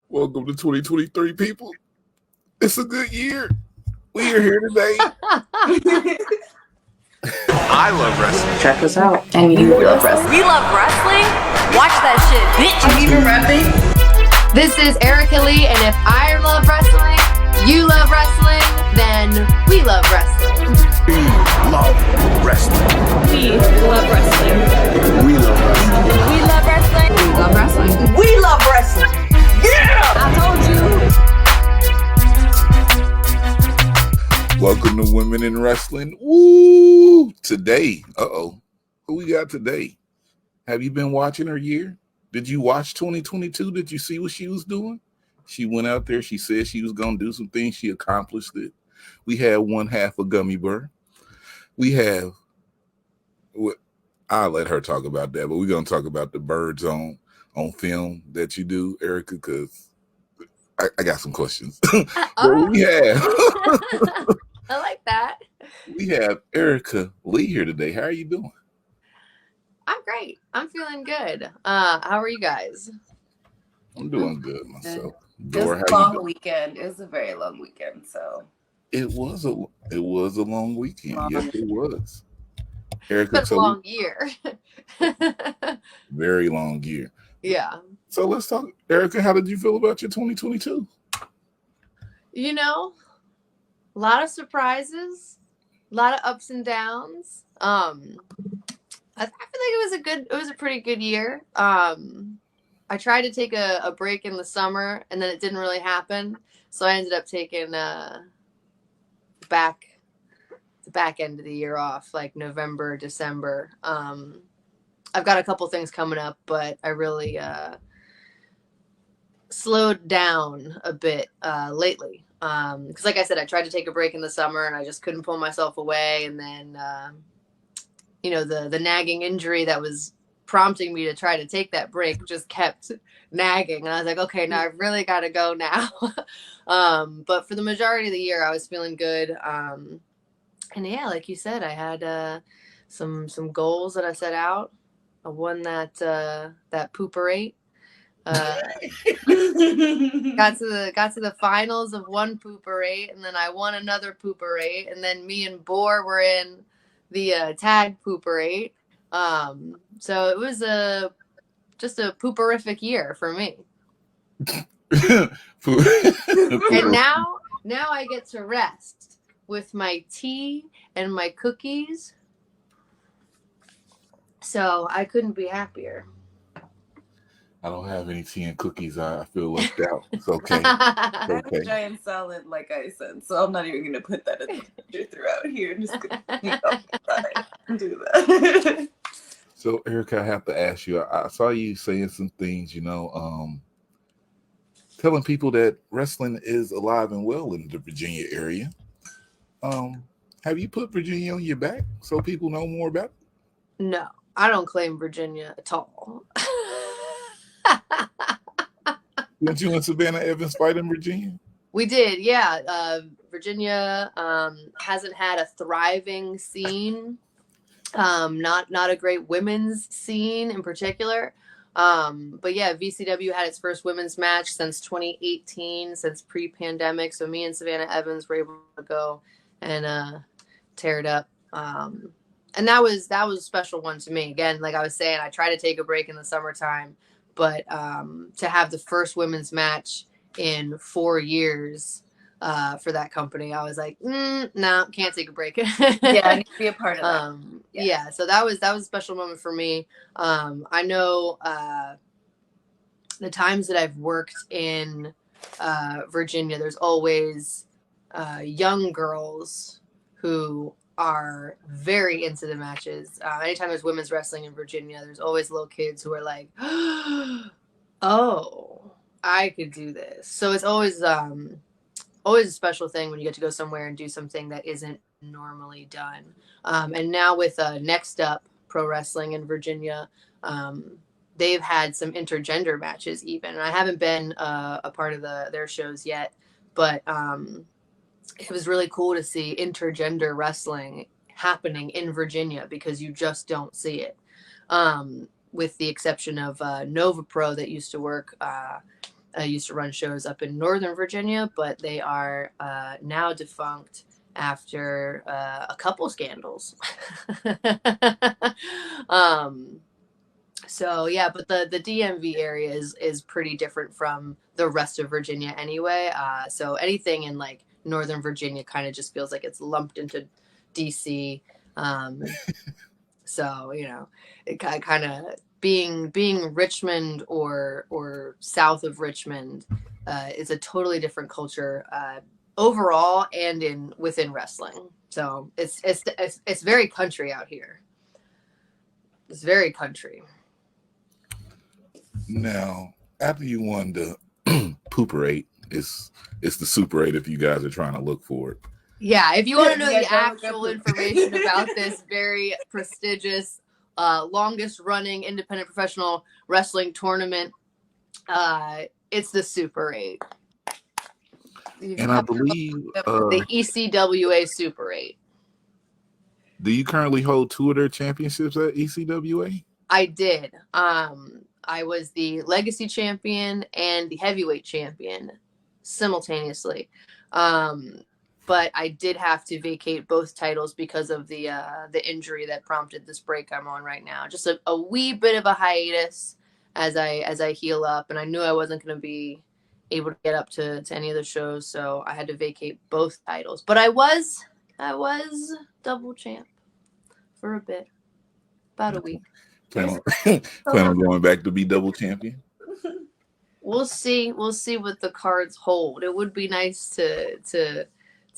Welcome to 2023, people. It's a good year. We are here today. I love wrestling. Check us out. And you love wrestling. We love wrestling. Watch that shit, bitch. I'm even rapping. This is Erica Leigh, and if I love wrestling, you love wrestling, then we love wrestling. We love wrestling. We love wrestling. We love wrestling. We love wrestling. We love wrestling. We love wrestling. Yeah! I told you. Welcome to Women in Wrestling. Woo! Today, who we got today? Have you been watching her year? Did you watch 2022? Did you see what she was doing? She went out there. She said she was going to do some things. She accomplished it. We had one half of Gummy Bear. We have, I'll let her talk about that, but we're going to talk about the birds on film that you do, Erica, because I got some questions. But we have I like that. We have Erica Leigh here today. How are you doing? I'm great. I'm feeling good. How are you guys? I'm doing good myself. It Dora, was a long weekend. It was a very long weekend, so It was a long weekend. Long. Yes, it was. Erica, It's a long year. very long year. Yeah. So let's talk. Erica, how did you feel about your 2022? You know, a lot of surprises, a lot of ups and downs. I feel like it was a pretty good year. I tried to take a break in the summer, and then it didn't really happen. So I ended up taking the back end of the year off, like November, December. I've got a couple things coming up, but I really slowed down a bit lately. Because like I said, I tried to take a break in the summer, and I just couldn't pull myself away. And then, the nagging injury that was prompting me to try to take that break just kept nagging. And I was like, okay, now I've really got to go now. But for the majority of the year, I was feeling good. And yeah, like you said, I had some goals that I set out. I won that pooperate. Got to the finals of one pooperate, and then I won another pooperate, and then me and Boar were in the tag pooperate. So it was just a pooperific year for me. And now I get to rest with my tea and my cookies. So I couldn't be happier. I don't have any tea and cookies. I feel left out. It's okay. I have Okay. a giant salad, like I said, so I'm not even going to put that in the picture throughout here. I'm just going to do that. So, Erica, I have to ask you. I saw you saying some things, telling people that wrestling is alive and well in the Virginia area. Have you put Virginia on your back so people know more about it? No, I don't claim Virginia at all. Didn't you and Savannah Evans fight in Virginia? We did, yeah. Virginia hasn't had a thriving scene. Not a great women's scene in particular. But yeah, VCW had its first women's match since 2018, since pre-pandemic. So me and Savannah Evans were able to go and tear it up. And that was a special one to me. Again, like I was saying, I tried to take a break in the summertime, but to have the first women's match in 4 years for that company, I was like, no, can't take a break. Yeah, I need to be a part of that. Yeah, so that was a special moment for me. I know the times that I've worked in Virginia, there's always young girls who are very into the matches. Anytime there's women's wrestling in Virginia, there's always little kids who are like, oh, I could do this. So it's always a special thing when you get to go somewhere and do something that isn't normally done. And now with Next Up Pro Wrestling in Virginia, they've had some intergender matches even. And I haven't been a part of their shows yet, but it was really cool to see intergender wrestling happening in Virginia because you just don't see it. With the exception of Nova Pro that used to work used to run shows up in Northern Virginia, but they are now defunct after a couple scandals. So yeah, but the DMV area is pretty different from the rest of Virginia anyway. So anything in like Northern Virginia kind of just feels like it's lumped into DC. So it kind of being Richmond or south of Richmond is a totally different culture overall and within wrestling. So it's very country out here. It's very country. Now, after you won the Pooper 8, it's the Super 8 if you guys are trying to look for it. Yeah, if you want to know the actual information about this very prestigious, longest running independent professional wrestling tournament, it's the Super 8. And I believe the ECWA Super 8. Do you currently hold 2 of their championships at ECWA? I did. I was the Legacy champion and the heavyweight champion simultaneously. But I did have to vacate both titles because of the injury that prompted this break I'm on right now. Just a wee bit of a hiatus as I heal up, and I knew I wasn't going to be able to get up to any of the shows, so I had to vacate both titles. But I was double champ for a bit, about a week. Plan on going back to be double champion? We'll see what the cards hold. It would be nice to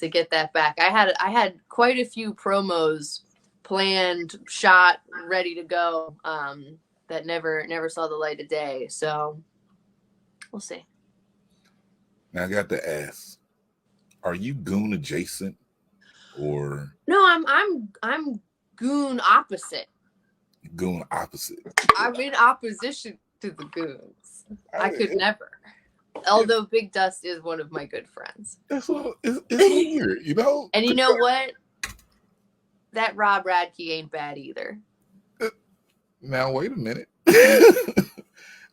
get that back. I had quite a few promos planned, shot, ready to go, that never saw the light of day. So we'll see. Now I got to ask, are you Goon adjacent or no? I'm Goon opposite. Goon opposite. I'm in opposition to the Goons. I could never. Although Big Dust is one of my good friends. It's weird, you know? And you know what? That Rob Radke ain't bad either. Now, wait a minute.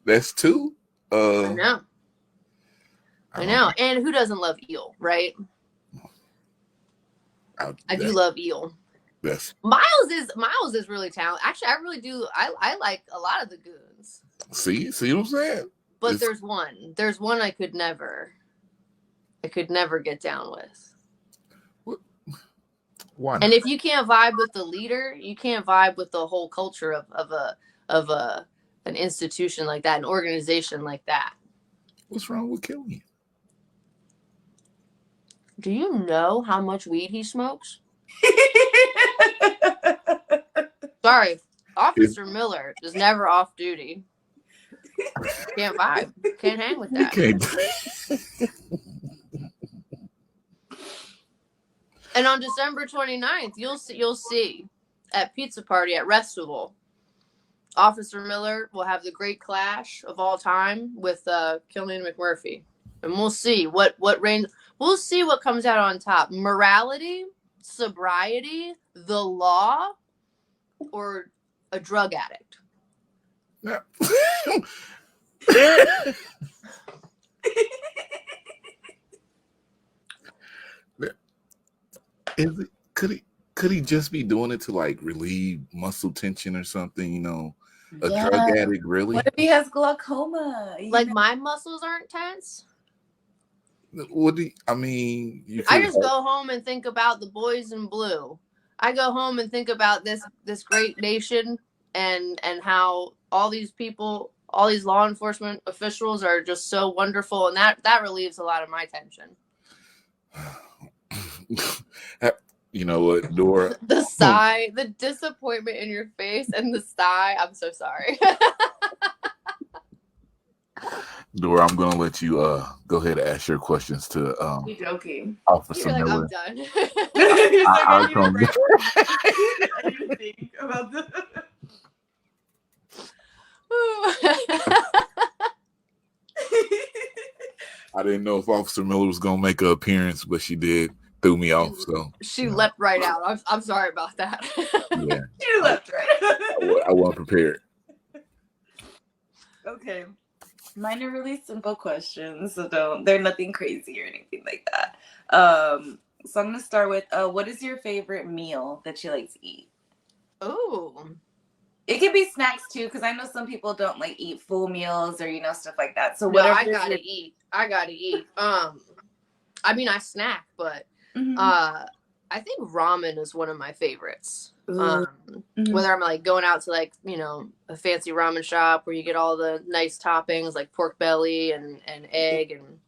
That's 2. I know. And who doesn't love Eel, right? I do love Eel. Yes. Miles is really talented. Actually, I really do. I like a lot of the Goons. See what I'm saying? But there's one I could never get down with. Why not? And if you can't vibe with the leader, you can't vibe with the whole culture of an institution like that, an organization like that. What's wrong with Kilynn? Do you know how much weed he smokes? Sorry, Officer Miller is never off duty. Can't vibe. Can't hang with that. And on December 29th, you'll see at Pizza Party at Restival, Officer Miller will have the great clash of all time with Kilynn McMurphy. And we'll see what reigns. We'll see what comes out on top. Morality, sobriety, the law, or a drug addict. Yeah. Could he just be doing it to like relieve muscle tension or something? You know, a drug addict, really? What if he has glaucoma? Like my muscles aren't tense. What do you, I mean? I just go home and think about the boys in blue. I go home and think about this great nation and how all these people, all these law enforcement officials are just so wonderful, and that relieves a lot of my tension. You know what, Dora? The sigh, the disappointment in your face, and the sigh. I'm so sorry. Dora, I'm gonna let you go ahead and ask your questions to You're joking. Officer You're like, Miller. I'm done. I didn't think about this. I didn't know if Officer Miller was gonna make an appearance, but she did. Threw me off. So she leapt right out. I'm sorry about that. Yeah, You left right. I wasn't prepared. Okay. Mine are really simple questions, so they're nothing crazy or anything like that. So I'm gonna start with what is your favorite meal that you like to eat? Oh. It can be snacks too, because I know some people don't like eat full meals or stuff like that. So No, whatever. I gotta eat. I gotta eat. I mean, I snack, but Mhm. I think ramen is one of my favorites. Mhm. Whether I'm like going out to like, a fancy ramen shop where you get all the nice toppings like pork belly and egg and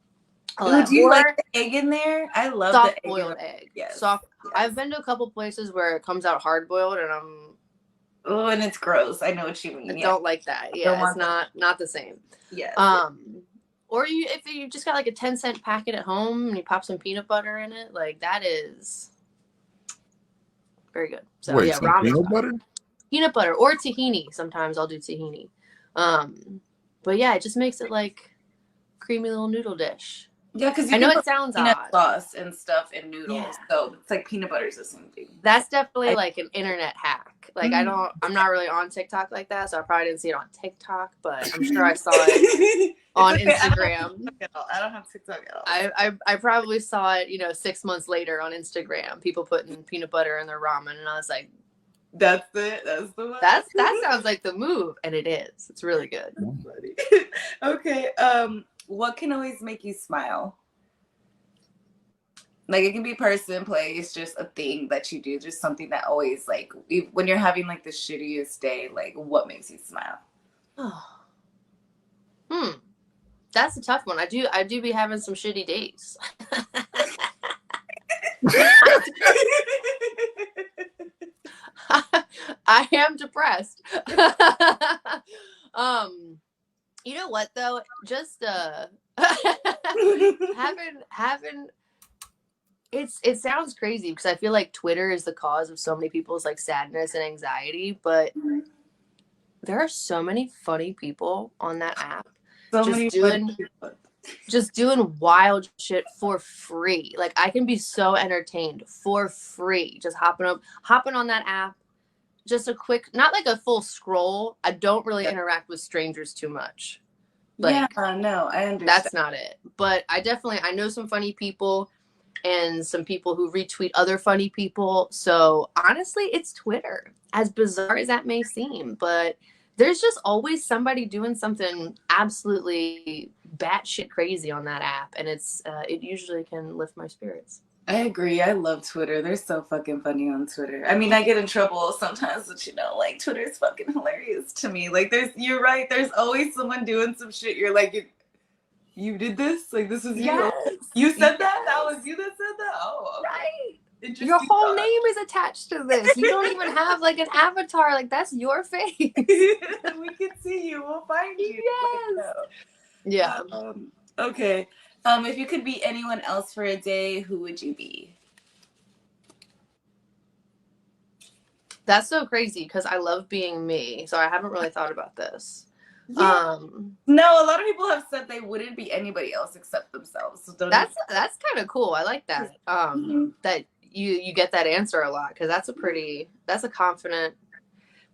all that. Do you Or like the egg in there? I love the soft egg. boiled egg. Yes. Soft. Yes. I've been to a couple places where it comes out hard boiled, and Oh, and it's gross. I know what you mean. I don't like that. Yeah, it's not the same. Yes. Or if you just got like a 10-cent packet at home and you pop some peanut butter in it, like that is very good. So Wait, yeah, some ramen. peanut butter? Peanut butter or tahini. Sometimes I'll do tahini. But yeah, it just makes it like creamy little noodle dish. Yeah, because I know it sounds peanut odd. sauce and stuff and noodles, Yeah. so it's like peanut butter is the same thing. That's definitely like an internet hack. Like Mhm. I'm not really on TikTok like that, so I probably didn't see it on TikTok, but I'm sure I saw it on Instagram. I don't have TikTok at all. I probably saw it, 6 months later on Instagram, people putting peanut butter in their ramen, and I was like, That's it. That's the one. that sounds like the move, and it is. It's really good. Okay. What can always make you smile? Like it can be person, place, just a thing that you do, just something that always like when you're having like the shittiest day, like what makes you smile? Oh. That's a tough one. I do be having some shitty days. I am depressed. You know what though? Just having it sounds crazy because I feel like Twitter is the cause of so many people's like sadness and anxiety, but there are so many funny people on that app. Just doing wild shit for free. Like I can be so entertained for free. Just hopping on that app. Just a quick, not like a full scroll. I don't really interact with strangers too much. Like, yeah, no, I understand. That's not it. But I know some funny people and some people who retweet other funny people. So honestly, it's Twitter. As bizarre as that may seem, but there's just always somebody doing something absolutely batshit crazy on that app, and it usually can lift my spirits. I agree. I love Twitter. They're so fucking funny on Twitter. I mean, I get in trouble sometimes, but like Twitter's fucking hilarious to me. Like, you're right. There's always someone doing some shit. You're like, you did this? Like, this is you? Yes. You said that? That was you that said that? Oh, okay. Right. Your whole name is attached to this. You don't even have like an avatar. Like that's your face. We can see you. We'll find you. Yes. Yeah. Okay. If you could be anyone else for a day, who would you be? That's so crazy because I love being me. So I haven't really thought about this. Yeah. No, a lot of people have said they wouldn't be anybody else except themselves. So that's kind of cool. I like that. That you get that answer a lot because that's a confident.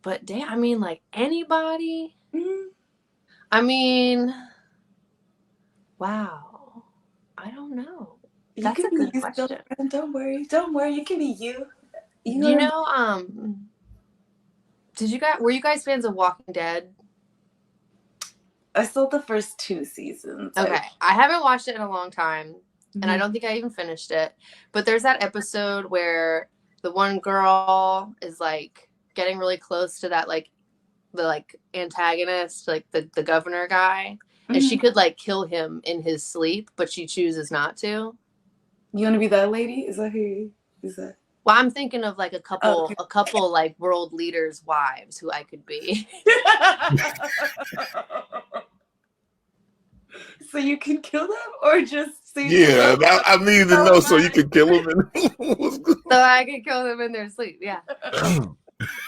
But damn, I mean, like anybody. Mm-hmm. I mean, wow. I don't know. That's a good question. Don't worry. You can be you. Were you guys fans of Walking Dead? I saw the first 2 seasons. Okay. I haven't watched it in a long time, and I don't think I even finished it. But there's that episode where the one girl is like getting really close to that the antagonist, like the governor guy, and she could like kill him in his sleep, but she chooses not to. You want to be that lady? Is that who? Is that? Well, I'm thinking of like a couple like world leaders' wives who I could be. So you can kill them, or just see? Yeah, I need to know so you can kill them. So I could kill them in their sleep. Yeah.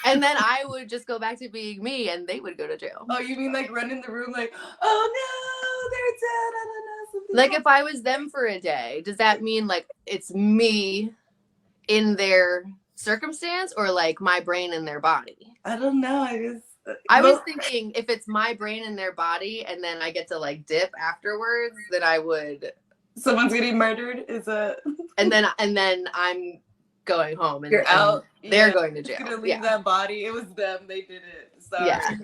And then I would just go back to being me, and they would go to jail. Oh, you mean like run in the room like, oh no, they're dead. I don't know something. Like if I was them for a day, does that mean like it's me in their circumstance, or like my brain in their body? I don't know. I was thinking if it's my brain in their body and then I get to like dip afterwards, then I would. Someone's getting murdered. Is a. And then I'm going home and You're out. They're going to jail. Gonna leave that body. It was them. They did it. Sorry. Yeah.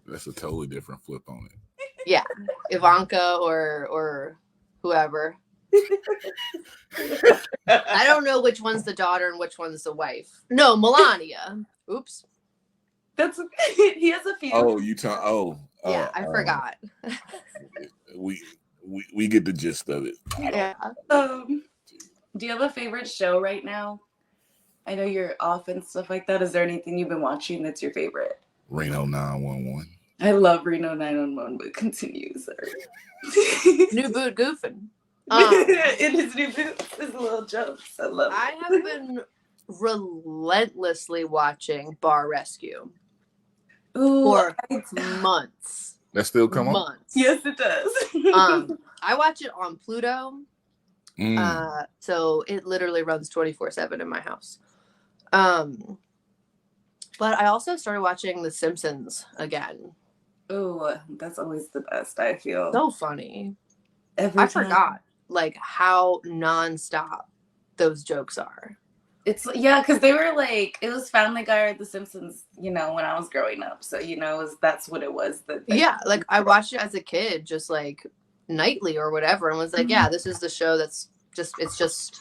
That's a totally different flip on it. Yeah, Ivanka or whoever. I don't know which one's the daughter and which one's the wife. No, Melania. Oops. That's he has a few. Oh, you talk. Oh, yeah, I forgot. We get the gist of it. Yeah. Do you have a favorite show right now? I know you're off and stuff like that. Is there anything you've been watching that's your favorite? Reno 911. I love Reno 911, but continue, sorry. New boot goofing. It is new boots. It's a little jokes. I love it. I have been relentlessly watching Bar Rescue for months. That still come on? Months. Yes, it does. I watch it on Pluto. So it literally runs 24/7 in my house. But I also started watching The Simpsons again. That's always the best, I feel. So funny. Every I time. forgot like how nonstop those jokes are. It's because they were like, it was Family Guy or The Simpsons, when I was growing up. So that's what it was. Like I watched it as a kid, just like nightly or whatever, and was like, yeah, this is the show that's just it's just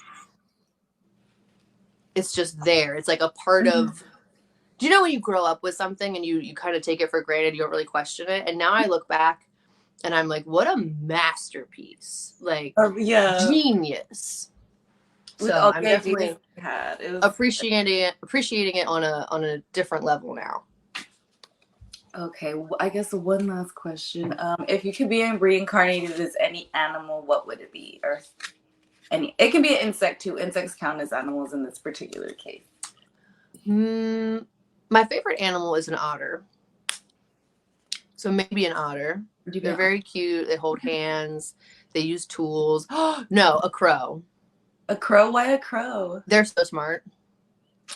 there. It's like a part of. Do you know when you grow up with something and you kind of take it for granted, you don't really question it, and now I look back and I'm like, what a masterpiece! Like, genius. So I'm definitely appreciating it on a different level now. Okay, I guess one last question. If you could be reincarnated as any animal, what would it be? Or it can be an insect too. Insects count as animals in this particular case. My favorite animal is an otter. So maybe an otter. They're very cute. They hold hands. They use tools. No, a crow. A crow? Why a crow? They're so smart.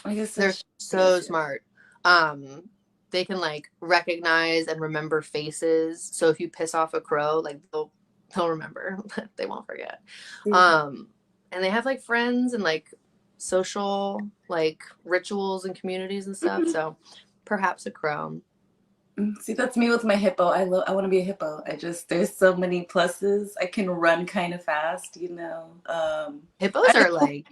I guess they're so smart. They can like recognize and remember faces. So if you piss off a crow, like they'll remember. They won't forget. And they have like friends and like social like rituals and communities and stuff. So perhaps a crow. See, that's me with my hippo. I want to be a hippo. There's so many pluses. I can run kind of fast, Hippos are like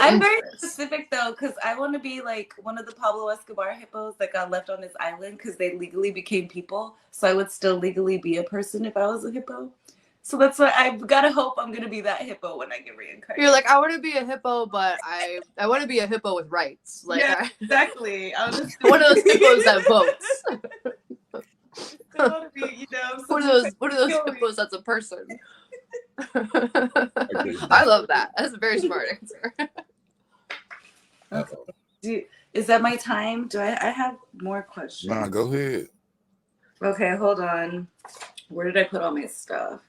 I'm very specific though, because I want to be like one of the Pablo Escobar hippos that got left on his island because they legally became people. So I would still legally be a person if I was a hippo. So that's why I've got to hope I'm going to be that hippo when I get reincarnated. You're like, I want to be a hippo, but I want to be a hippo with rights. Like, yeah, exactly. I was one of those hippos that votes. I want to be, one of those hippos that's a person. I love that. That's a very smart answer. Okay. Is that my time? Do I have more questions? Nah, go ahead. Okay, hold on. Where did I put all my stuff?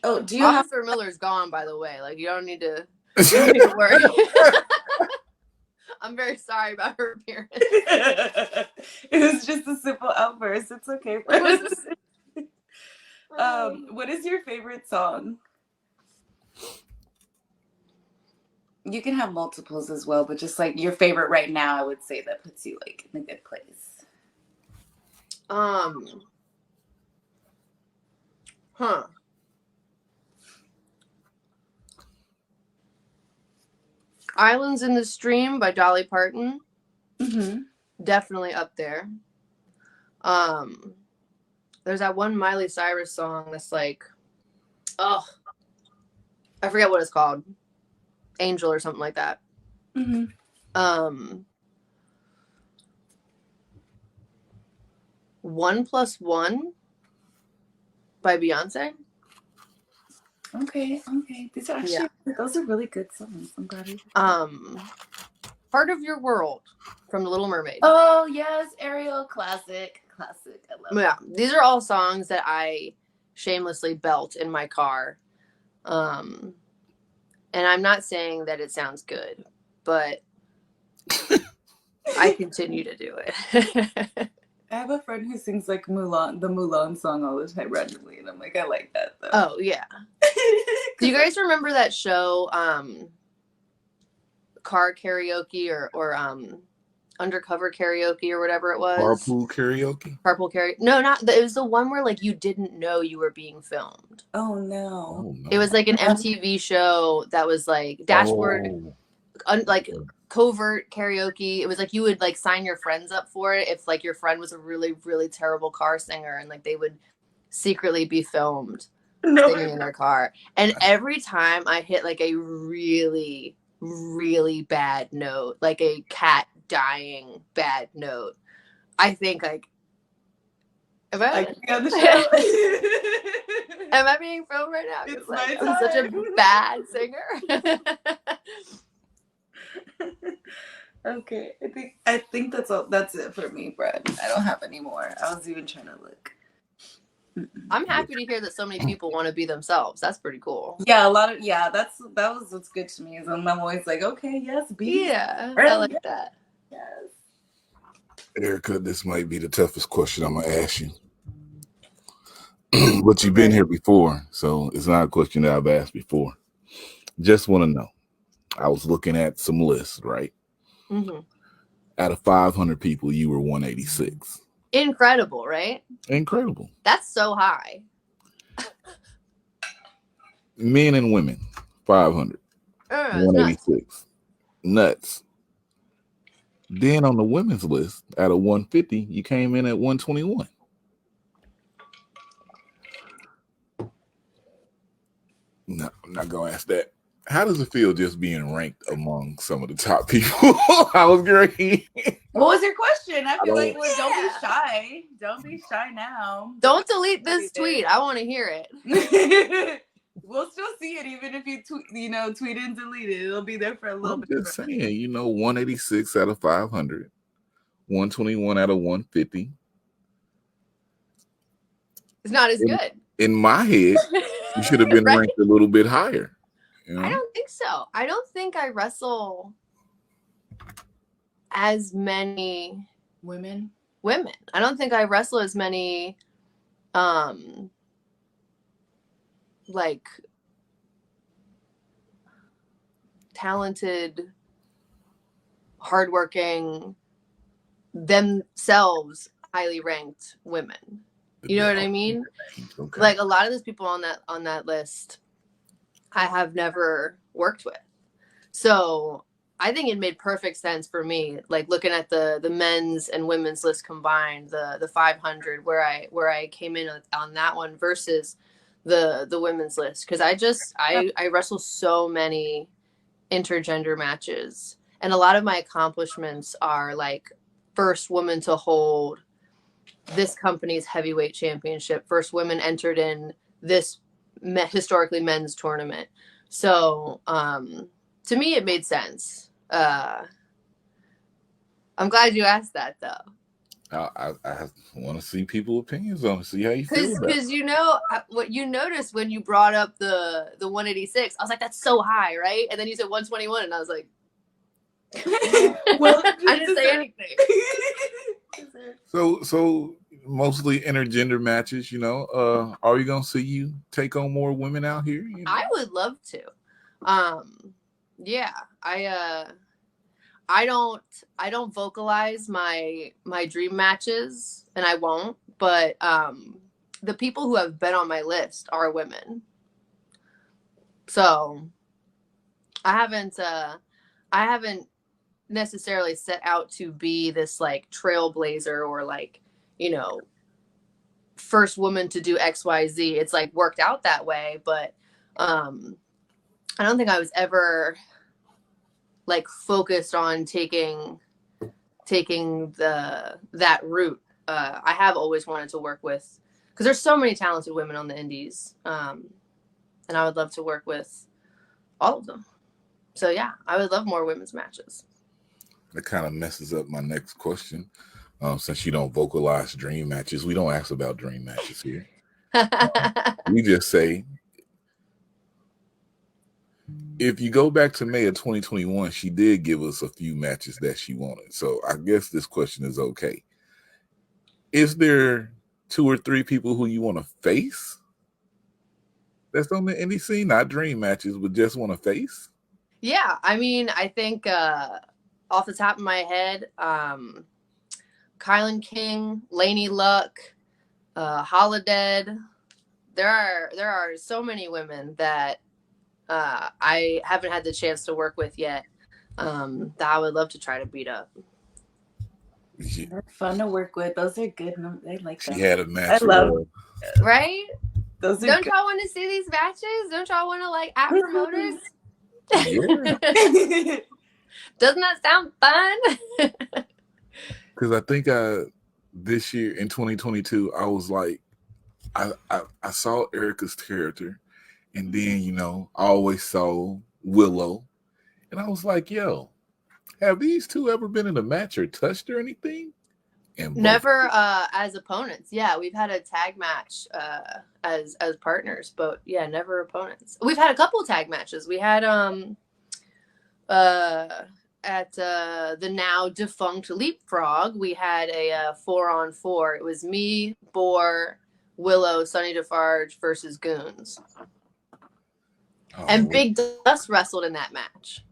Oh, do you Officer Miller's gone, by the way. Like, you don't need to worry. I'm very sorry about her appearance. It was just a simple outburst. It's okay. What is your favorite song? You can have multiples as well, but just like your favorite right now, I would say that puts you like in a good place. Islands in the Stream by Dolly Parton. Mm-hmm. Definitely up there. There's that one Miley Cyrus song that's like, I forget what it's called. Angel or something like that. Mm-hmm. 1+1 by Beyonce. Okay. These are actually those are really good songs. I'm glad you Part of Your World from The Little Mermaid. Oh yes, Ariel, classic. I love it. These are all songs that I shamelessly belt in my car. And I'm not saying that it sounds good, but I continue to do it. I have a friend who sings like Mulan, the Mulan song all the time randomly, and I'm like, I like that though. Oh yeah. Do you guys remember that show, car karaoke or undercover karaoke or whatever it was? Carpool karaoke? Carpool karaoke. No, it was the one where like you didn't know you were being filmed. Oh no. Oh, no. It was like an MTV show that was like dashboard, like covert karaoke. It was like you would like sign your friends up for it if like your friend was a really, really terrible car singer, and like they would secretly be filmed singing in their car. And every time I hit like a really, really bad note, like a cat dying bad note, I think like, am I on the show? am I being filmed right now? It's Like, my I'm such a time. bad singer. Okay, I think that's all. That's it for me, Brad. I don't have any more. I was even trying to look. I'm happy to hear that so many people want to be themselves. That's pretty cool. Yeah, that was what's good to me. Is I'm always like, okay, yes, be. Yeah, I like that. Yes. Erica, this might be the toughest question I'm gonna ask you. But you've been here before, so it's not a question that I've asked before. Just want to know. I was looking at some lists, right? Mm-hmm. Out of 500 people, you were 186. Incredible, right? Incredible. That's so high. Men and women, 500. 186. Nuts. Then on the women's list, out of 150, you came in at 121. No, I'm not going to ask that. How does it feel just being ranked among some of the top people? I was great. What was your question? I feel like don't be Yeah. shy. Don't be shy now. Don't delete this tweet. I want to hear it. We'll still see it even if you tweet and delete it. It'll be there for a little I'm bit. just saying, 186 out of 500, 121 out of 150. It's not as good. In my head, you should have been Right. ranked a little bit higher. I don't think so. I don't think I wrestle as many Women. I don't think I wrestle as many like talented, hardworking, themselves highly ranked women. You know what I mean? Okay. Like a lot of those people on that list I have never worked with. So I think it made perfect sense for me, like looking at the men's and women's list combined, the 500 where I came in on that one versus the women's list, because I wrestle so many intergender matches, and a lot of my accomplishments are like first woman to hold this company's heavyweight championship, first women entered in this historically men's tournament. So to me it made sense. I'm glad you asked that though. I want to see people's opinions on it, see how you feel about it. Because what you noticed when you brought up the 186, I was like, that's so high, right? And then you said 121 and I was like, Well, I didn't say anything. So mostly intergender matches, are we gonna see you take on more women out here? I would love to. Yeah, I don't vocalize my dream matches, and I won't, but the people who have been on my list are women. So I haven't necessarily set out to be this like trailblazer or like, first woman to do XYZ. It's like worked out that way, but I don't think I was ever like focused on taking that route. I have always wanted to work with, because there's so many talented women on the indies, and I would love to work with all of them. So yeah, I would love more women's matches. That kind of messes up my next question. Since you don't vocalize dream matches, we don't ask about dream matches here. We just say, if you go back to May of 2021, she did give us a few matches that she wanted. So I guess this question is okay. is there 2 or 3 people who you want to face? That's on the indie scene, not dream matches, but just want to face. Yeah, I mean, I think off the top of my head, Kilynn King, Laynie Luck, Holidead. There are so many women that I haven't had the chance to work with yet that I would love to try to beat up. They're fun to work with. Those are good. I like them. She had a match. I love Right? those. Don't y'all want to see these matches? Don't y'all want to like at promoters? Yeah. Doesn't that sound fun? Because I think this year in 2022, I was like, I saw Erica's character, and then I always saw Willow, and I was like, yo, have these two ever been in a match or touched or anything? And never as opponents. Yeah, we've had a tag match as partners, but yeah, never opponents. We've had a couple tag matches. We had at the now defunct Leapfrog, we had a 4-on-4. It was me, Boar, Willow, Sonny Defarge versus Goons. And Big Dust wrestled in that match.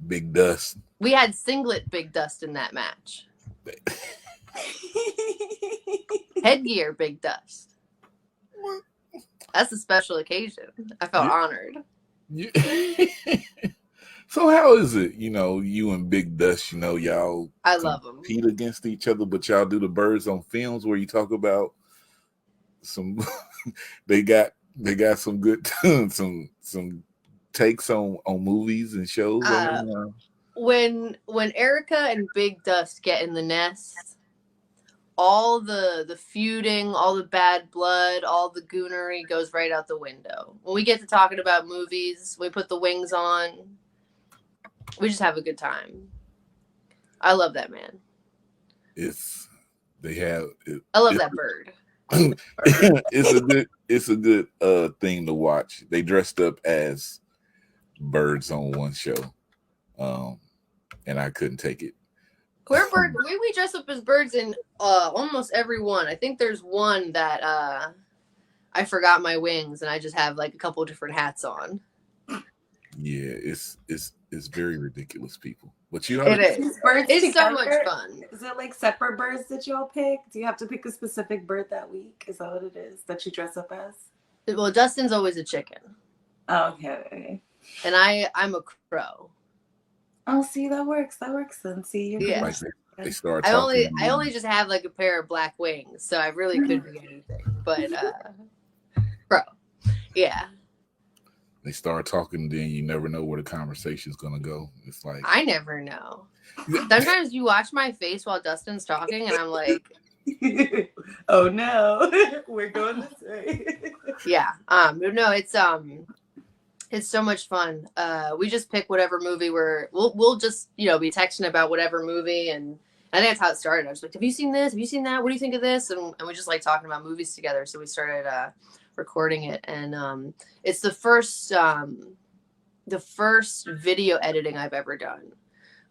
Big Dust. We had singlet Big Dust in that match. Headgear Big Dust. That's a special occasion. I felt honored. So how is it, you and Big Dust, y'all I love them. Compete against each other, but y'all do the Birds on Films where you talk about some they got some good some takes on movies and shows. When Erica and Big Dust get in the nest, all the feuding, all the bad blood, all the goonery goes right out the window. When we get to talking about movies, we put the wings on. We just have a good time. I love that man. I love that bird. It's a good thing to watch. They dressed up as birds on one show. And I couldn't take it. We dress up as birds in almost every one. I think there's one that I forgot my wings and I just have like a couple different hats on. Yeah, it's very ridiculous, people. But it is. It's so much fun. Is it like separate birds that y'all pick? Do you have to pick a specific bird that week? Is that what it is that you dress up as? Well, Dustin's always a chicken. Oh, okay. And I'm a crow. Oh, see, that works. Then see, you're yeah. They start. I only just have like a pair of black wings, so I really couldn't be anything. But crow, yeah. They start talking, then you never know where the conversation's gonna go. It's like I never know. Sometimes you watch my face while Dustin's talking, and I'm like, "Oh no, we're going this way." Yeah. No, it's so much fun. We just pick whatever movie we'll just be texting about whatever movie, and I think that's how it started. I was like, "Have you seen this? Have you seen that? What do you think of this?" And we just like talking about movies together. So we started recording it, and it's the first video editing I've ever done.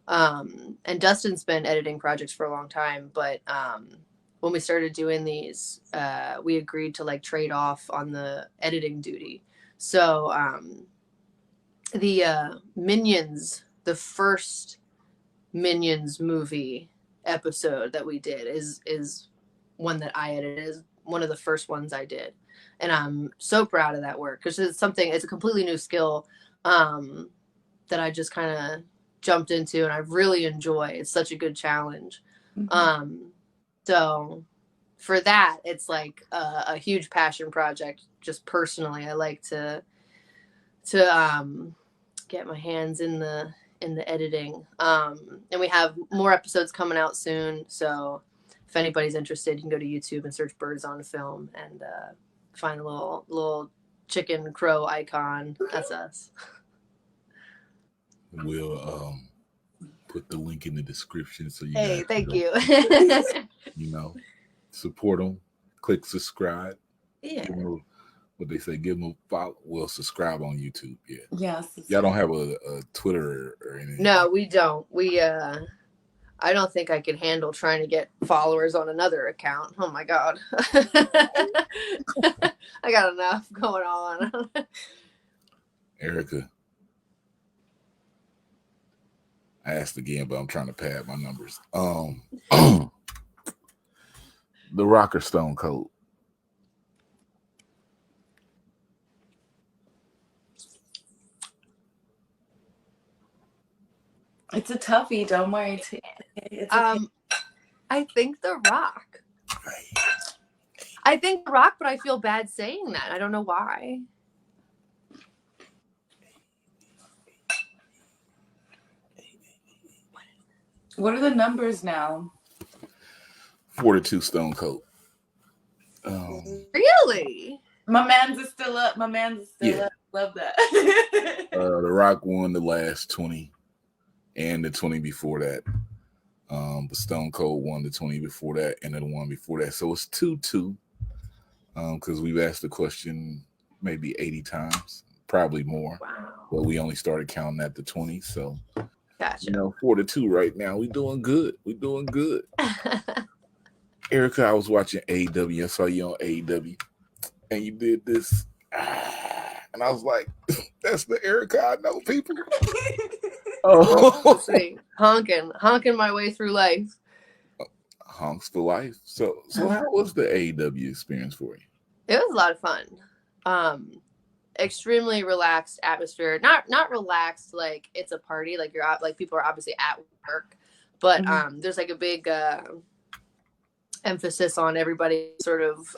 And Dustin's been editing projects for a long time, but when we started doing these, we agreed to like trade off on the editing duty. So the Minions, the first Minions movie episode that we did is one that I edited. Is one of the first ones I did. And I'm so proud of that work because it's a completely new skill that I just kind of jumped into and I really enjoy. It's such a good challenge. Mm-hmm. So for that, it's like a huge passion project. Just personally, I like to get my hands in the editing. And we have more episodes coming out soon. So if anybody's interested, you can go to YouTube and search Birds on Film and find a little chicken crow icon. That's us. We'll put the link in the description so you guys thank you. Support them, click subscribe. Yeah. What they say, give them a follow. Well, subscribe on YouTube. Yeah. Yes. Y'all don't have a Twitter or anything. No, we don't. We I don't think I could handle trying to get followers on another account. Oh my God. I got enough going on. Erica, I asked again, but I'm trying to pad my numbers. The Rock or Stone Cold? It's a toughie. Don't worry. It's okay. I think The Rock. I think The Rock, but I feel bad saying that. I don't know why. What are the numbers now? 4-2 Stone Cold. Really? My man's is still up. Up. Love that. The Rock won the last 20 and the 20 before that. But Stone Cold won the 20 before that and then the one before that. So it's 2-2. Because we've asked the question maybe 80 times, probably more. Wow. But we only started counting at the 20. So, Gotcha. 4-2 right now. We're doing good. Erica, I was watching AEW. I saw you on AEW. And you did this. And I was like, that's the Erica I know, people. Oh, see, honking my way through life. Honks for life. So how was the AEW experience for you? It was a lot of fun. Extremely relaxed atmosphere. Not relaxed like it's a party. Like you're out, like people are obviously at work, but there's like a big emphasis on everybody sort of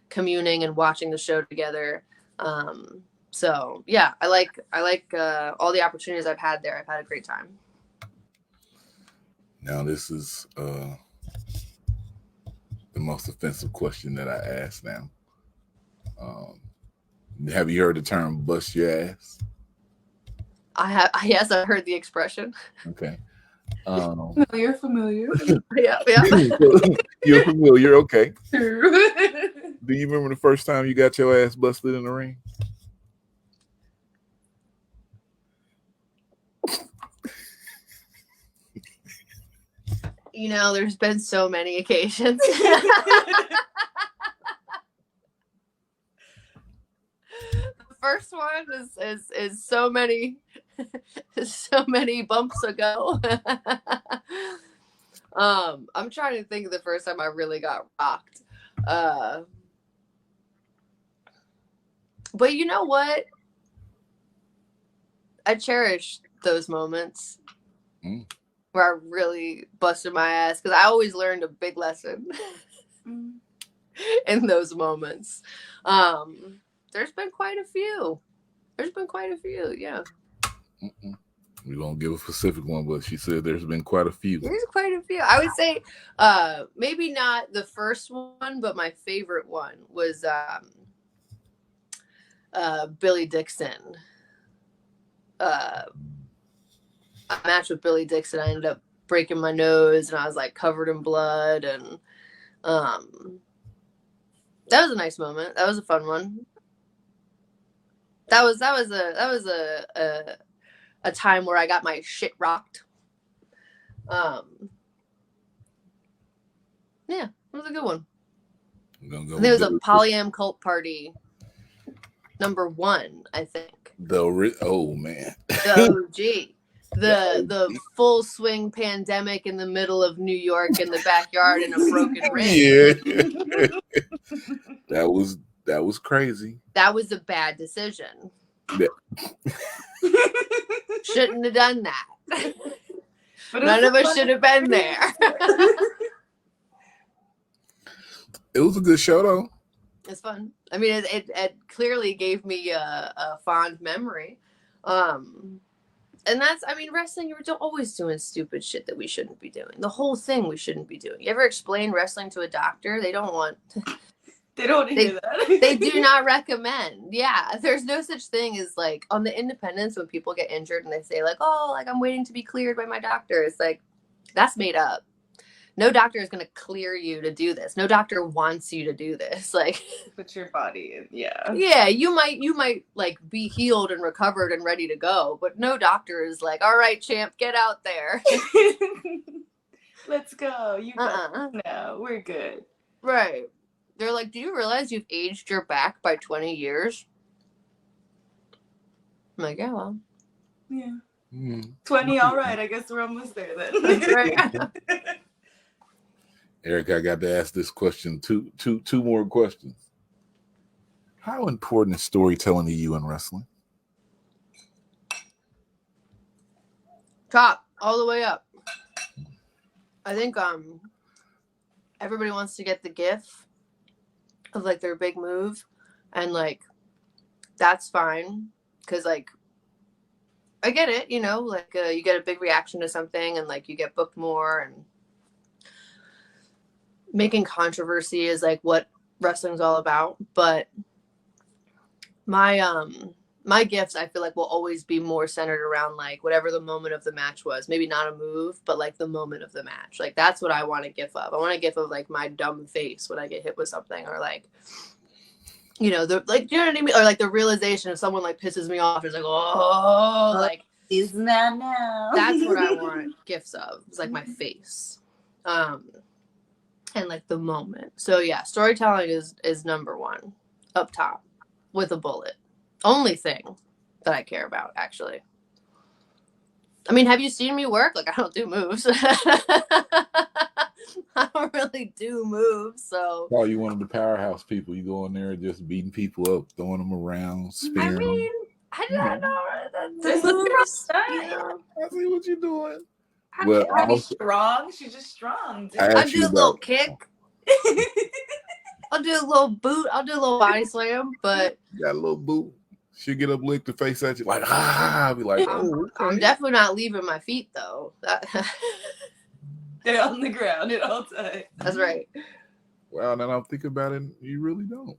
communing and watching the show together. So yeah, I like all the opportunities I've had there. I've had a great time. Now this is the most offensive question that I ask now. Have you heard the term "bust your ass"? I have. Yes, I've heard the expression. Okay. No, you're familiar. Yeah. You're familiar. Okay. True. Do you remember the first time you got your ass busted in the ring? There's been so many occasions. The first one is so many bumps ago. I'm trying to think of the first time I really got rocked. But you know what? I cherish those moments. Where I really busted my ass, because I always learned a big lesson in those moments. There's been quite a few. Yeah. We won't give a specific one, but she said there's been quite a few. There's quite a few. I would say maybe not the first one, but my favorite one was Billy Dixon. A match with Billy Dixon, I ended up breaking my nose and I was like covered in blood, and that was a nice moment. That was a fun one. That was a time where I got my shit rocked. Yeah, it was a good one. There was a Polyam Cult Party #1, I think. Oh man. The OG. The full swing pandemic in the middle of New York in the backyard in a broken ring. Yeah. That was crazy. That was a bad decision. Yeah. Shouldn't have done that. None of us should have been there. It was a good show though. It's fun. I mean, it clearly gave me a fond memory. And that's, I mean, wrestling, you're always doing stupid shit that we shouldn't be doing. The whole thing we shouldn't be doing. You ever explain wrestling to a doctor? They don't want to hear that. They do not recommend. Yeah. There's no such thing as like on the independents when people get injured and they say like, oh, like I'm waiting to be cleared by my doctor. It's like, that's made up. No doctor is going to clear you to do this. No doctor wants you to do this. Like, but your body, yeah. Yeah, you might like be healed and recovered and ready to go, but no doctor is like, all right, champ, get out there. Let's go. You no, we're good. Right. They're like, do you realize you've aged your back by 20 years? I'm like, yeah, well. Yeah. 20, 20, all right. I guess we're almost there then. That's right. Eric, I got to ask this question, two more questions. How important is storytelling to you in wrestling? Top, all the way up. I think everybody wants to get the gif of like their big move, and like that's fine because like I get it, you know, like you get a big reaction to something and like you get booked more, and making controversy is like what wrestling's all about. But my gifts, I feel like, will always be more centered around like whatever the moment of the match was. Maybe not a move, but like the moment of the match. Like that's what I want a gif of. I want a gif of like my dumb face when I get hit with something, or like, you know, the like, you know what I mean, or like the realization if someone like pisses me off. It's like, oh, like he's not now. That's what I want gifs of. It's like my face, and like the moment. So yeah, storytelling is number one, up top, with a bullet. Only thing that I care about, actually. I mean, have you seen me work? Like, I don't do moves. I don't really do moves, so. Oh, you one of the powerhouse people. You go in there just beating people up, throwing them around, spearing them. I mean, I don't know. There's nothing wrong with that. I see what you're doing. Well, she's strong. She's just strong. Dude. I'll do a little kick. I'll do a little boot. I'll do a little body slam, but. You got a little boot. She'll get up, lick the face at you, like, I'll be like, oh, okay. I'm definitely not leaving my feet, though. They're on the ground at all times. That's right. Well, now I'm thinking about it, you really don't.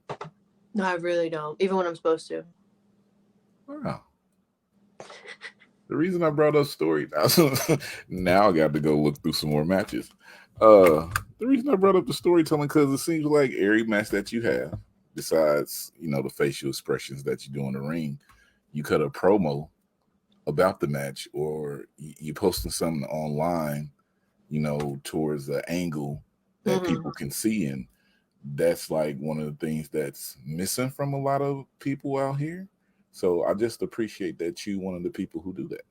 No, I really don't, even when I'm supposed to. Wow. The reason I brought up stories, now I got to go look through some more matches. The reason I brought up the storytelling, because it seems like every match that you have, besides, you know, the facial expressions that you do in the ring, you cut a promo about the match, or you posting something online, you know, towards the angle that people can see. And that's like one of the things that's missing from a lot of people out here. So I just appreciate that you one of the people who do that.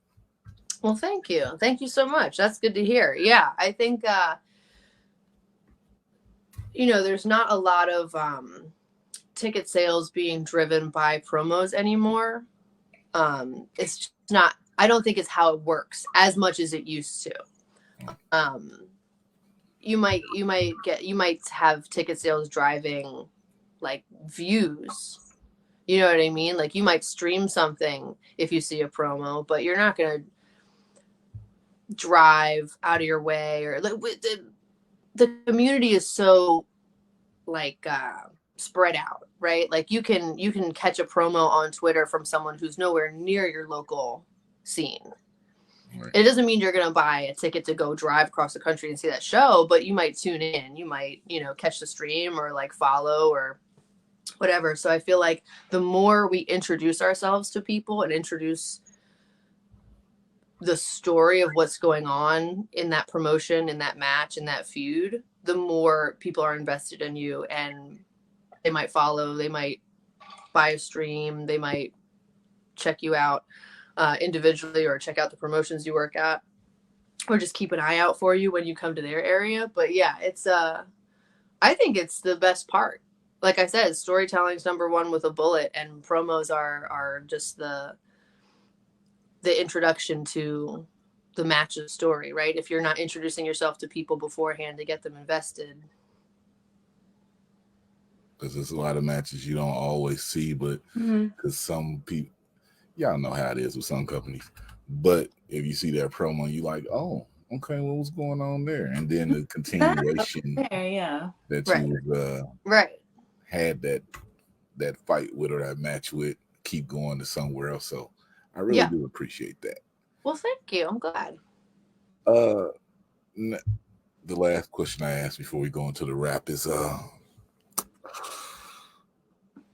Well, thank you. Thank you so much. That's good to hear. Yeah, I think, you know, there's not a lot of ticket sales being driven by promos anymore. It's just not, I don't think it's how it works as much as it used to. You might have ticket sales driving like views. You know what I mean? Like you might stream something if you see a promo, but you're not going to drive out of your way, or like the community is so like spread out, right? Like you can catch a promo on Twitter from someone who's nowhere near your local scene. Right. It doesn't mean you're going to buy a ticket to go drive across the country and see that show, but you might tune in. You might, you know, catch the stream or like follow or whatever. So I feel like the more we introduce ourselves to people and introduce the story of what's going on in that promotion, in that match, in that feud, the more people are invested in you, and they might follow, they might buy a stream, they might check you out individually, or check out the promotions you work at, or just keep an eye out for you when you come to their area. But yeah, it's I think it's the best part. Like I said, storytelling's number one with a bullet, and promos are just the introduction to the match's story, right? If you're not introducing yourself to people beforehand to get them invested. Because there's a lot of matches you don't always see, but because some people, y'all know how it is with some companies. But if you see that promo, you like, oh, okay, well, what's going on there? And then the continuation that you had that fight with, or that match with, keep going to somewhere else. So I really do appreciate that. Well, thank you. I'm glad. The last question I asked before we go into the wrap is,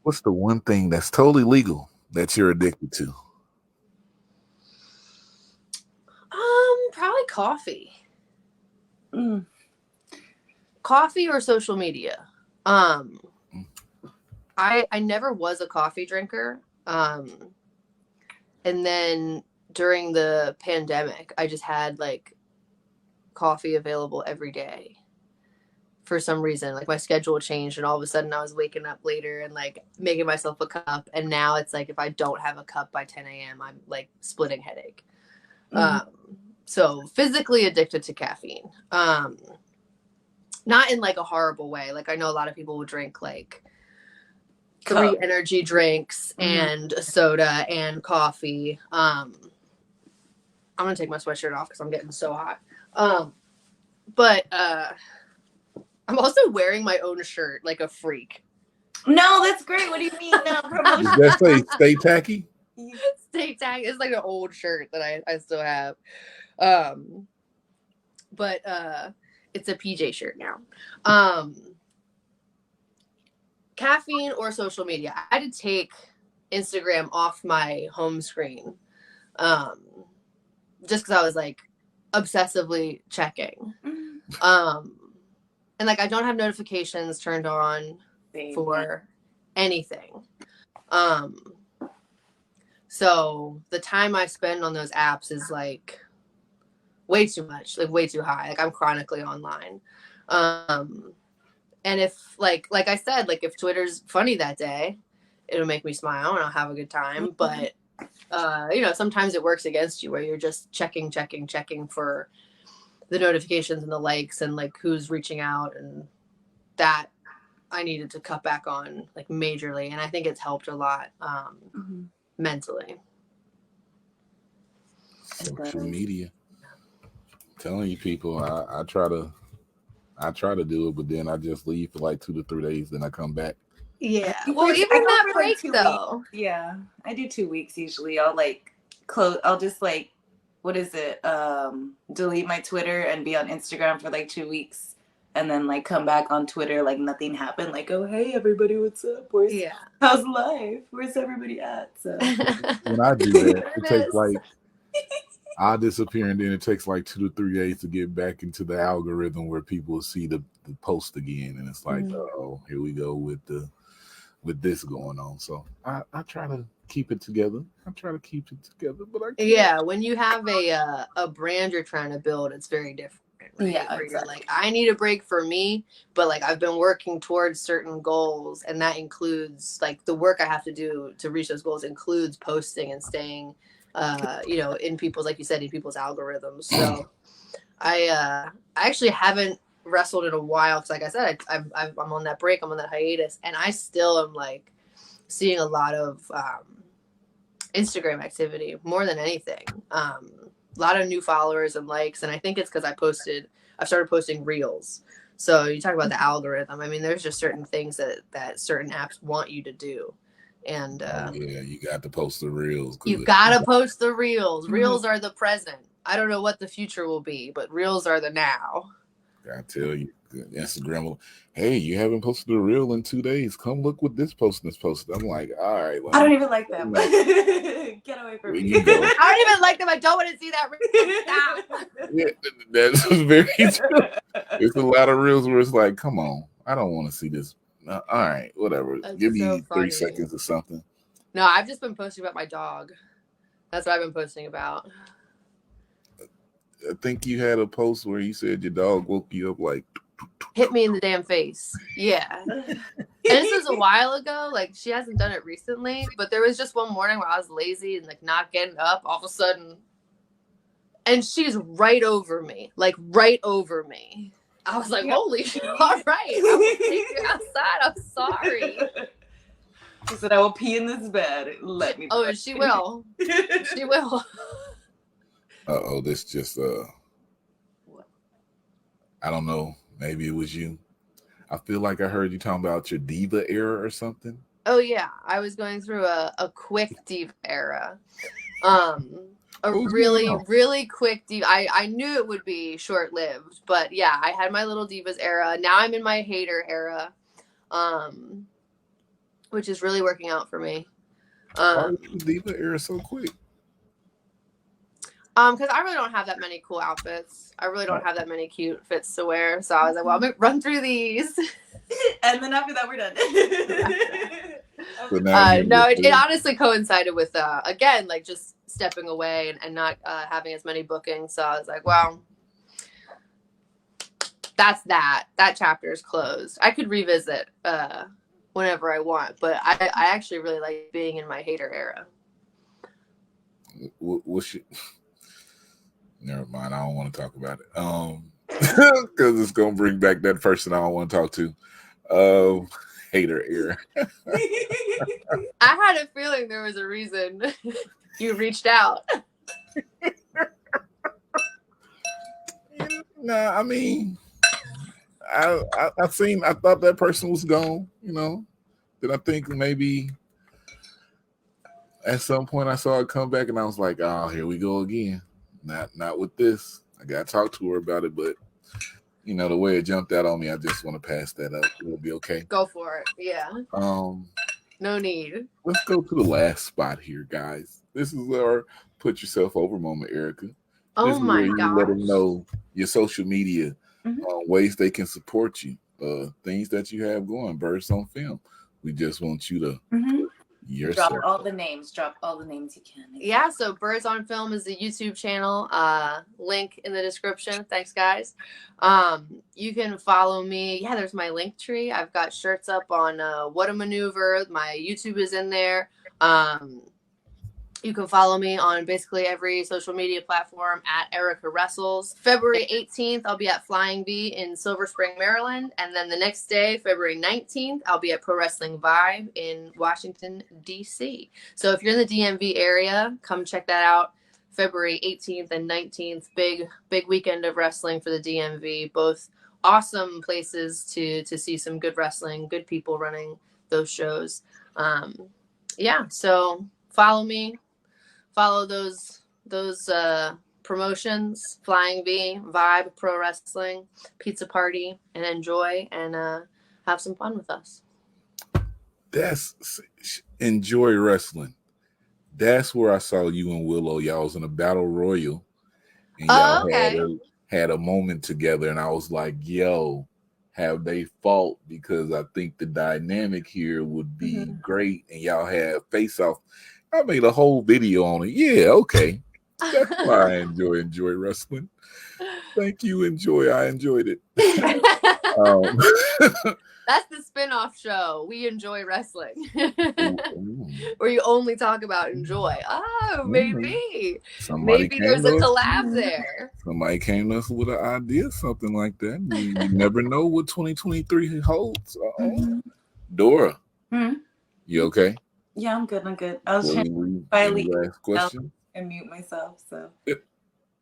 what's the one thing that's totally legal that you're addicted to? Probably coffee. Coffee or social media? I never was a coffee drinker. And then during the pandemic, I just had like coffee available every day for some reason. Like my schedule changed and all of a sudden I was waking up later and like making myself a cup. And now it's like if I don't have a cup by 10 a.m., I'm like splitting headache. So physically addicted to caffeine. Not in like a horrible way. Like I know a lot of people will drink like 3 energy drinks and a soda and coffee. I'm gonna take my sweatshirt off because I'm getting so hot. But I'm also wearing my own shirt like a freak. No, that's great. What do you mean? No promotion. Does that say stay tacky? Stay tacky. It's like an old shirt that I still have. But it's a PJ shirt now. Caffeine or social media. I had to take Instagram off my home screen. Just because I was like obsessively checking. And like I don't have notifications turned on for anything. So the time I spend on those apps is like way too much, like way too high. Like I'm chronically online. And if like I said, like if Twitter's funny that day, it'll make me smile and I'll have a good time. But you know, sometimes it works against you where you're just checking for the notifications and the likes and like who's reaching out, and that I needed to cut back on like majorly. And I think it's helped a lot mentally. Social media. Telling you people, I try to do it, but then I just leave for like 2 to 3 days, then I come back. Yeah. Well, even that break though. Yeah, I do 2 weeks usually. I'll like close. I'll just like, what is it? Delete my Twitter and be on Instagram for like 2 weeks, and then like come back on Twitter like nothing happened. Like, oh hey everybody, what's up? How's life? Where's everybody at? So when I do that, it takes like I disappear, and then it takes like 2 to 3 days to get back into the algorithm where people see the post again, and it's like, oh, here we go with this going on. So I try to keep it together. But I can't. Yeah, when you have a brand you're trying to build, it's very different. Right? Yeah, where exactly. You're like, I need a break for me, but like I've been working towards certain goals, and that includes like the work I have to do to reach those goals includes posting and staying you know, in people's, like you said, in people's algorithms. So I actually haven't wrestled in a while because, like I said, I'm on that break, I'm on that hiatus, and I still am like seeing a lot of Instagram activity more than anything. A lot of new followers and likes, and I think it's because I've started posting reels. So you talk about the algorithm. I mean, there's just certain things that certain apps want you to do. And yeah, you got to post the reels. You got to post the reels. Reels are the present. I don't know what the future will be, but reels are the now. I tell you, Instagram will, hey, you haven't posted a reel in 2 days. Come look what this posting is posted. I'm like, all right. Well, I don't even like them. Get away from me. You go. I don't even like them. I don't want to see that reel. Yeah, that's very true. It's a lot of reels where it's like, come on, I don't want to see this. All right, whatever. That's Give me so 3 seconds or something. No, I've just been posting about my dog. That's what I've been posting about. I think you had a post where you said your dog woke you up like hit me in the damn face. Yeah. And this was a while ago. Like she hasn't done it recently, but there was just one morning where I was lazy and like not getting up all of a sudden. And she's right over me. Like right over me. I was like, holy shit, all right. I will take you outside. I'm sorry. She said, I will pee in this bed. Let me. Oh, she will. She will. Uh-oh, this just, I don't know. Maybe it was you. I feel like I heard you talking about your Diva Era or something. Oh, yeah. I was going through a quick Diva Era. Really quick Diva. I knew it would be short-lived, but yeah, I had my little Divas Era. Now I'm in my hater era, which is really working out for me. Why was the Diva Era so quick? Because I really don't have that many cool outfits. I really don't have that many cute fits to wear. So I was like, well, I'm gonna run through these. And then after that, we're done. So now no, it honestly coincided with again, like just stepping away and not having as many bookings. So I was like, well, that's that. That chapter is closed. I could revisit whenever I want, but I actually really like being in my hater era. Never mind. I don't want to talk about it. Because it's gonna bring back that person I don't want to talk to. Hater era. I had a feeling there was a reason you reached out. Nah, I mean, I thought that person was gone, you know. Then I think maybe at some point I saw it come back and I was like, oh, here we go again. Not with this. I gotta talk to her about it, but you know, the way it jumped out on me, I just want to pass that up. It'll be okay. Go for it. Yeah. No need. Let's go to the last spot here, guys. This is our put yourself over moment, Erica. Oh my God. Let them know your social media, ways they can support you, things that you have going, Birds on Film. We just want you to yourself. Drop all the names you can. Yeah, so Birds on Film is the YouTube channel. Link in the description. Thanks, guys. You can follow me. Yeah, there's my link tree. I've got shirts up on What a Maneuver. My YouTube is in there. You can follow me on basically every social media platform at Erica Wrestles. February 18th, I'll be at Flying V in Silver Spring, Maryland. And then the next day, February 19th, I'll be at Pro Wrestling Vibe in Washington, D.C. So if you're in the DMV area, come check that out. February 18th and 19th, big weekend of wrestling for the DMV. Both awesome places to see some good wrestling, good people running those shows. Yeah, so follow me. Follow those promotions, Flying V, Vibe, Pro Wrestling, Pizza Party, and enjoy and have some fun with us. Enjoy wrestling. That's where I saw you and Willow. Y'all was in a battle royal, and y'all had a moment together, and I was like, yo, have they fought? Because I think the dynamic here would be great, and y'all had face off. I made a whole video on it. Yeah, okay. That's why I enjoy wrestling. Thank you. I enjoyed it. That's the spin-off show. We enjoy wrestling. Where you only talk about enjoy. Oh, maybe. Maybe there's a collab there. Somebody came to us with an idea, something like that. You never know what 2023 holds. Dora, you okay? Yeah, I'm good. I was trying to finally last question and mute myself. So,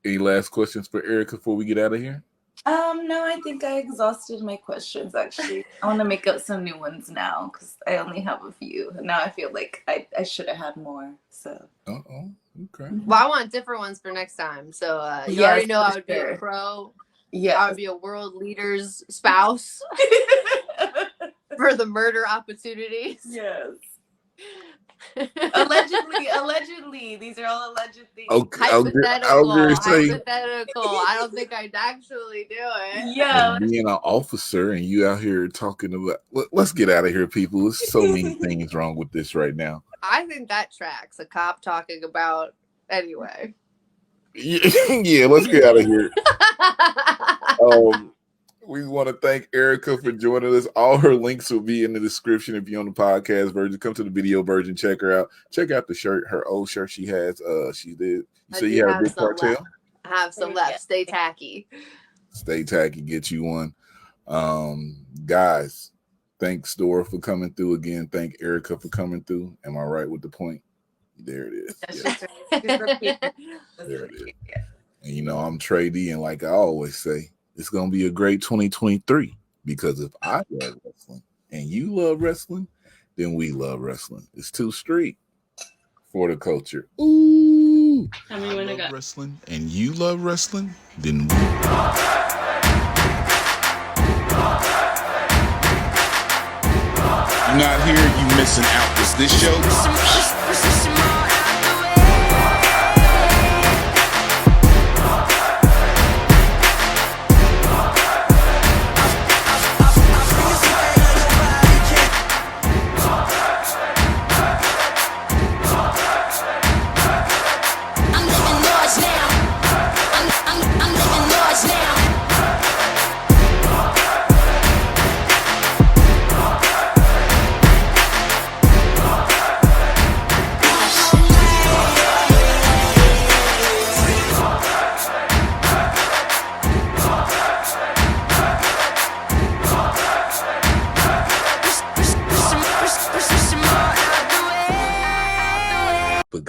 any last questions for Erica before we get out of here? No, I think I exhausted my questions. Actually, I want to make up some new ones now because I only have a few. Now I feel like I should have had more. So. Okay. Well, I want different ones for next time. So you already know I would be a pro. Yeah, I would be a world leader's spouse for the murder opportunities. Yes. allegedly these are all alleged things. Hypothetical. I don't think I'd actually do it. Yeah, being an officer and you out here talking about let's get out of here, people. There's so many things wrong with this right now. I think that tracks. A cop talking about anyway. Yeah, let's get out of here. We want to thank Erica for joining us. All her links will be in the description if you're on the podcast version. Come to the video version, check her out. Check out the shirt, her old shirt she has. She did. You say you have a big cartel? I have some left. Stay tacky. Stay tacky. Get you one. Guys, thanks Dora for coming through again. Thank Erica for coming through. Am I right with the point? There it is. There it is. And you know, I'm Trey D, and like I always say, it's going to be a great 2023 because if I love wrestling and you love wrestling, then we love wrestling. It's 2 Street for the culture. Ooh. How many women got wrestling and you love wrestling, then we. You're not here, you missing out. Is this show?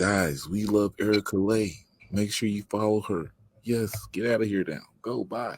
Guys, we love Erica Leigh. Make sure you follow her. Yes, get out of here now. Go, bye.